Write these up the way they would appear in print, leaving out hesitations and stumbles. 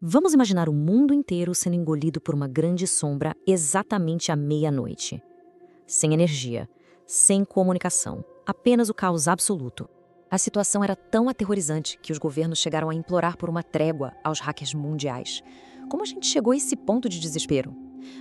Vamos imaginar o mundo inteiro sendo engolido por uma grande sombra exatamente à meia-noite. Sem energia, sem comunicação, apenas o caos absoluto. A situação era tão aterrorizante que os governos chegaram a implorar por uma trégua aos hackers mundiais. Como a gente chegou a esse ponto de desespero?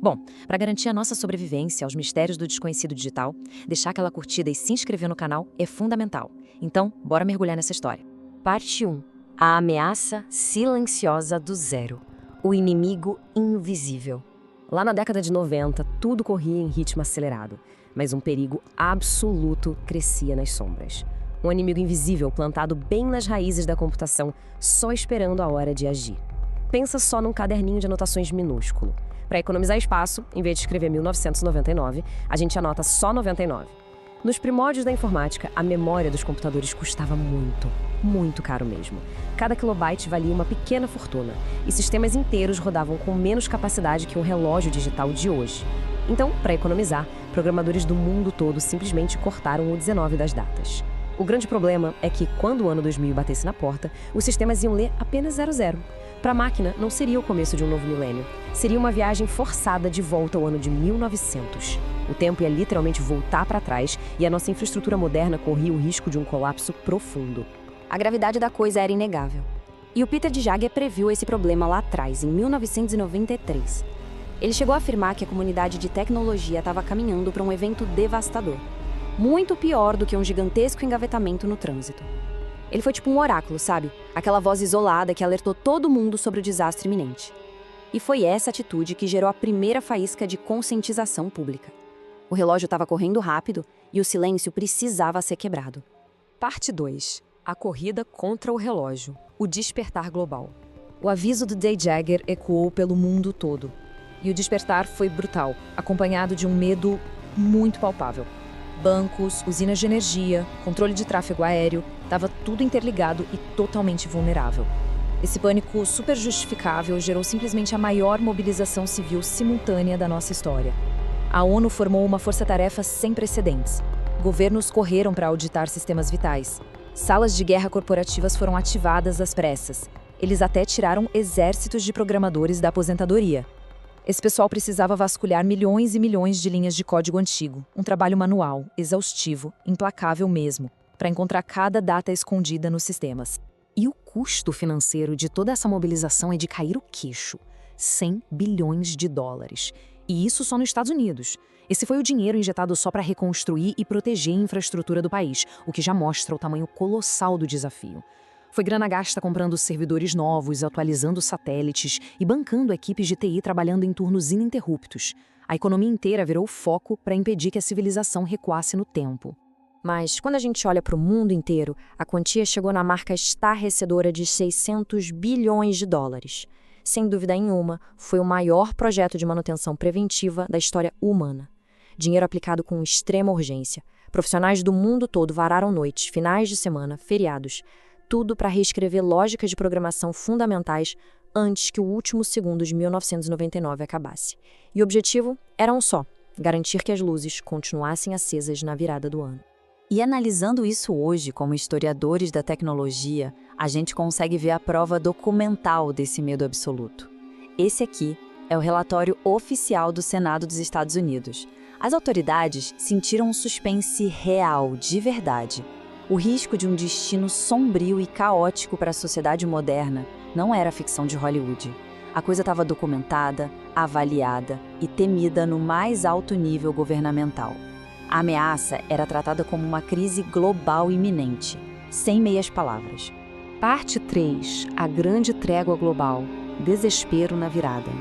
Bom, para garantir a nossa sobrevivência aos mistérios do desconhecido digital, deixar aquela curtida e se inscrever no canal é fundamental. Então, bora mergulhar nessa história. Parte 1. A ameaça silenciosa do zero. O inimigo invisível. Lá na década de 90, tudo corria em ritmo acelerado, mas um perigo absoluto crescia nas sombras. Um inimigo invisível plantado bem nas raízes da computação, só esperando a hora de agir. Pensa só num caderninho de anotações minúsculo. Para economizar espaço, em vez de escrever 1999, a gente anota só 99. Nos primórdios da informática, a memória dos computadores custava muito caro mesmo. Cada kilobyte valia uma pequena fortuna, e sistemas inteiros rodavam com menos capacidade que um relógio digital de hoje. Então, para economizar, programadores do mundo todo simplesmente cortaram o 19 das datas. O grande problema é que, quando o ano 2000 batesse na porta, os sistemas iam ler apenas 00. Para a máquina, não seria o começo de um novo milênio. Seria uma viagem forçada de volta ao ano de 1900. O tempo ia literalmente voltar para trás e a nossa infraestrutura moderna corria o risco de um colapso profundo. A gravidade da coisa era inegável. E o Peter Djagger previu esse problema lá atrás, em 1993. Ele chegou a afirmar que a comunidade de tecnologia estava caminhando para um evento devastador. Muito pior do que um gigantesco engavetamento no trânsito. Ele foi tipo um oráculo, sabe? Aquela voz isolada que alertou todo mundo sobre o desastre iminente. E foi essa atitude que gerou a primeira faísca de conscientização pública. O relógio estava correndo rápido e o silêncio precisava ser quebrado. Parte 2. A corrida contra o relógio. O despertar global. O aviso do Djagger ecoou pelo mundo todo. E o despertar foi brutal, acompanhado de um medo muito palpável. Bancos, usinas de energia, controle de tráfego aéreo, estava tudo interligado e totalmente vulnerável. Esse pânico super justificável gerou simplesmente a maior mobilização civil simultânea da nossa história. A ONU formou uma força-tarefa sem precedentes. Governos correram para auditar sistemas vitais. Salas de guerra corporativas foram ativadas às pressas. Eles até tiraram exércitos de programadores da aposentadoria. Esse pessoal precisava vasculhar milhões e milhões de linhas de código antigo, um trabalho manual, exaustivo, implacável mesmo, para encontrar cada data escondida nos sistemas. E o custo financeiro de toda essa mobilização é de cair o queixo: 100 bilhões de dólares. E isso só nos Estados Unidos. Esse foi o dinheiro injetado só para reconstruir e proteger a infraestrutura do país, o que já mostra o tamanho colossal do desafio. Foi grana gasta comprando servidores novos, atualizando satélites e bancando equipes de TI trabalhando em turnos ininterruptos. A economia inteira virou foco para impedir que a civilização recuasse no tempo. Mas, quando a gente olha para o mundo inteiro, a quantia chegou na marca estarrecedora de 600 bilhões de dólares. Sem dúvida nenhuma, foi o maior projeto de manutenção preventiva da história humana. Dinheiro aplicado com extrema urgência. Profissionais do mundo todo vararam noites, finais de semana, feriados. Tudo para reescrever lógicas de programação fundamentais antes que o último segundo de 1999 acabasse. E o objetivo era um só: garantir que as luzes continuassem acesas na virada do ano. E analisando isso hoje como historiadores da tecnologia, a gente consegue ver a prova documental desse medo absoluto. Esse aqui é o relatório oficial do Senado dos Estados Unidos. As autoridades sentiram um suspense real, de verdade. O risco de um destino sombrio e caótico para a sociedade moderna não era ficção de Hollywood. A coisa estava documentada, avaliada e temida no mais alto nível governamental. A ameaça era tratada como uma crise global iminente, sem meias palavras. Parte 3. A grande trégua global. Desespero na virada.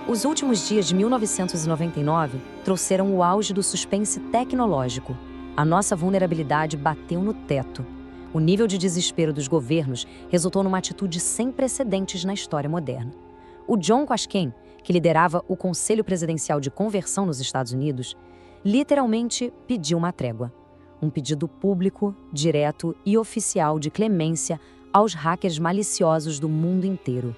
Os últimos dias de 1999 trouxeram o auge do suspense tecnológico. A nossa vulnerabilidade bateu no teto. O nível de desespero dos governos resultou numa atitude sem precedentes na história moderna. O John Quashkin, que liderava o Conselho Presidencial de Conversão nos Estados Unidos, literalmente pediu uma trégua. Um pedido público, direto e oficial de clemência aos hackers maliciosos do mundo inteiro.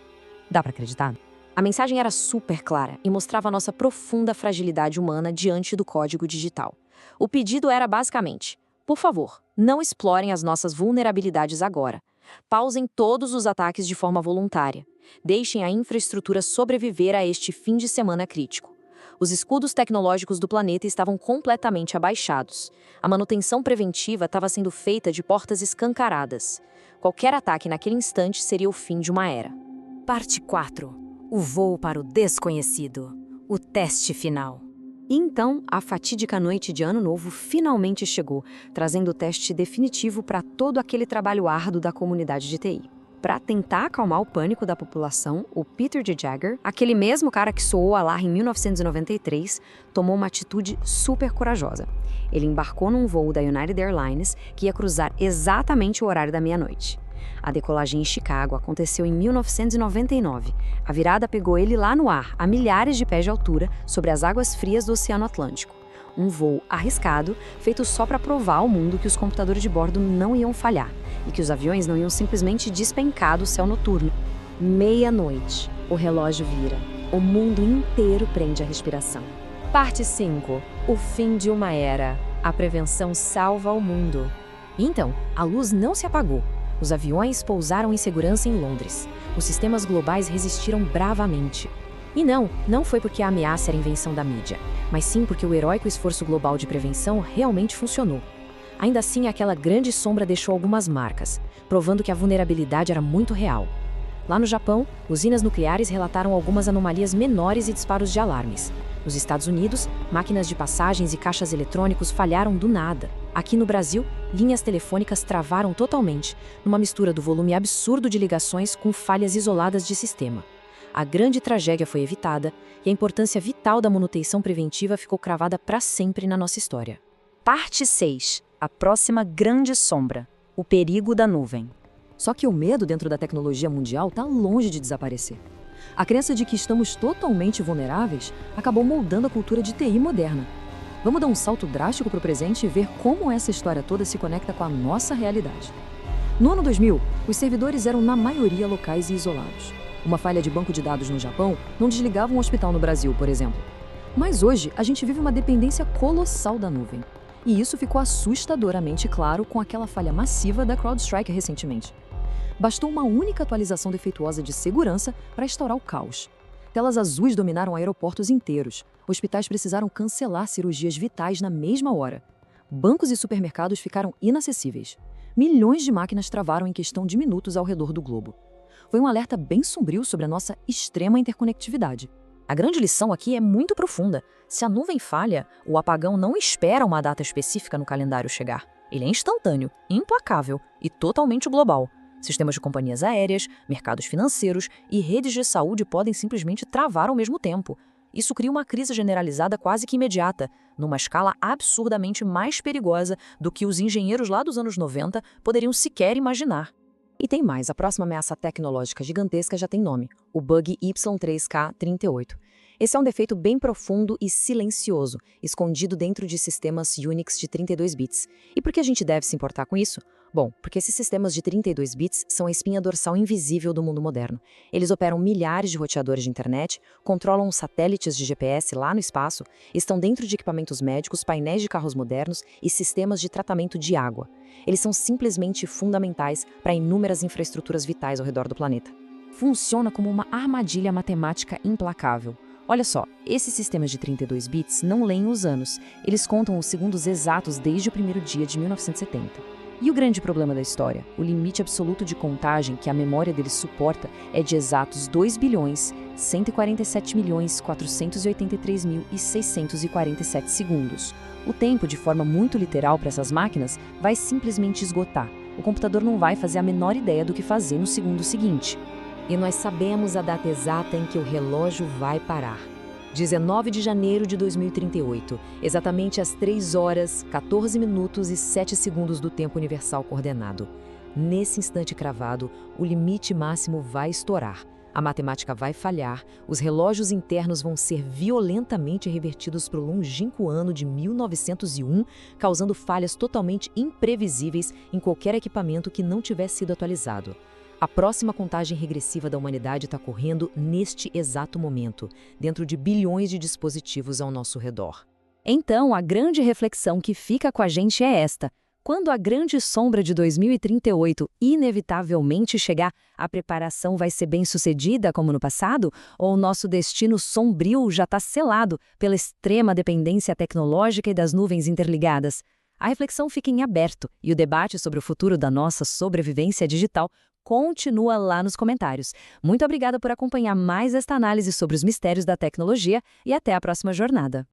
Dá para acreditar? A mensagem era super clara e mostrava a nossa profunda fragilidade humana diante do código digital. O pedido era basicamente: por favor, não explorem as nossas vulnerabilidades agora. Pausem todos os ataques de forma voluntária. Deixem a infraestrutura sobreviver a este fim de semana crítico. Os escudos tecnológicos do planeta estavam completamente abaixados. A manutenção preventiva estava sendo feita de portas escancaradas. Qualquer ataque naquele instante seria o fim de uma era. Parte 4. O voo para o desconhecido. O teste final. E então, a fatídica noite de Ano Novo finalmente chegou, trazendo o teste definitivo para todo aquele trabalho árduo da comunidade de TI. Para tentar acalmar o pânico da população, o Peter J. Jagger, aquele mesmo cara que soou o alarme em 1993, tomou uma atitude super corajosa. Ele embarcou num voo da United Airlines que ia cruzar exatamente o horário da meia-noite. A decolagem em Chicago aconteceu em 1999. A virada pegou ele lá no ar, a milhares de pés de altura, sobre as águas frias do Oceano Atlântico. Um voo arriscado, feito só para provar ao mundo que os computadores de bordo não iam falhar e que os aviões não iam simplesmente despencar do céu noturno. Meia-noite. O relógio vira. O mundo inteiro prende a respiração. Parte 5. O fim de uma era. A prevenção salva o mundo. E então, a luz não se apagou. Os aviões pousaram em segurança em Londres. Os sistemas globais resistiram bravamente. E não foi porque a ameaça era invenção da mídia, mas sim porque o heróico esforço global de prevenção realmente funcionou. Ainda assim, aquela grande sombra deixou algumas marcas, provando que a vulnerabilidade era muito real. Lá no Japão, usinas nucleares relataram algumas anomalias menores e disparos de alarmes. Nos Estados Unidos, máquinas de passagens e caixas eletrônicos falharam do nada. Aqui no Brasil, linhas telefônicas travaram totalmente, numa mistura do volume absurdo de ligações com falhas isoladas de sistema. A grande tragédia foi evitada e a importância vital da manutenção preventiva ficou cravada para sempre na nossa história. Parte 6. A próxima grande sombra. O perigo da nuvem. Só que o medo dentro da tecnologia mundial está longe de desaparecer. A crença de que estamos totalmente vulneráveis acabou moldando a cultura de TI moderna. Vamos dar um salto drástico para o presente e ver como essa história toda se conecta com a nossa realidade. No ano 2000, os servidores eram na maioria locais e isolados. Uma falha de banco de dados no Japão não desligava um hospital no Brasil, por exemplo. Mas hoje, a gente vive uma dependência colossal da nuvem. E isso ficou assustadoramente claro com aquela falha massiva da CrowdStrike recentemente. Bastou uma única atualização defeituosa de segurança para instaurar o caos. Telas azuis dominaram aeroportos inteiros. Hospitais precisaram cancelar cirurgias vitais na mesma hora. Bancos e supermercados ficaram inacessíveis. Milhões de máquinas travaram em questão de minutos ao redor do globo. Foi um alerta bem sombrio sobre a nossa extrema interconectividade. A grande lição aqui é muito profunda. Se a nuvem falha, o apagão não espera uma data específica no calendário chegar. Ele é instantâneo, implacável e totalmente global. Sistemas de companhias aéreas, mercados financeiros e redes de saúde podem simplesmente travar ao mesmo tempo. Isso cria uma crise generalizada quase que imediata, numa escala absurdamente mais perigosa do que os engenheiros lá dos anos 90 poderiam sequer imaginar. E tem mais, a próxima ameaça tecnológica gigantesca já tem nome, o bug Y3K38. Esse é um defeito bem profundo e silencioso, escondido dentro de sistemas Unix de 32 bits. E por que a gente deve se importar com isso? Bom, porque esses sistemas de 32 bits são a espinha dorsal invisível do mundo moderno. Eles operam milhares de roteadores de internet, controlam satélites de GPS lá no espaço, estão dentro de equipamentos médicos, painéis de carros modernos e sistemas de tratamento de água. Eles são simplesmente fundamentais para inúmeras infraestruturas vitais ao redor do planeta. Funciona como uma armadilha matemática implacável. Olha só, esses sistemas de 32 bits não leem os anos, eles contam os segundos exatos desde o primeiro dia de 1970. E o grande problema da história, o limite absoluto de contagem que a memória deles suporta é de exatos 2.147.483.647 segundos. O tempo, de forma muito literal para essas máquinas, vai simplesmente esgotar. O computador não vai fazer a menor ideia do que fazer no segundo seguinte. E nós sabemos a data exata em que o relógio vai parar. 19 de janeiro de 2038, exatamente às 3 horas, 14 minutos e 7 segundos do tempo universal coordenado. Nesse instante cravado, o limite máximo vai estourar, a matemática vai falhar, os relógios internos vão ser violentamente revertidos para o longínquo ano de 1901, causando falhas totalmente imprevisíveis em qualquer equipamento que não tivesse sido atualizado. A próxima contagem regressiva da humanidade está correndo neste exato momento, dentro de bilhões de dispositivos ao nosso redor. Então, a grande reflexão que fica com a gente é esta: Quando a grande sombra de 2038 inevitavelmente chegar, a preparação vai ser bem-sucedida como no passado? Ou o nosso destino sombrio já está selado pela extrema dependência tecnológica e das nuvens interligadas? A reflexão fica em aberto e o debate sobre o futuro da nossa sobrevivência digital continua lá nos comentários. Muito obrigada por acompanhar mais esta análise sobre os mistérios da tecnologia e até a próxima jornada.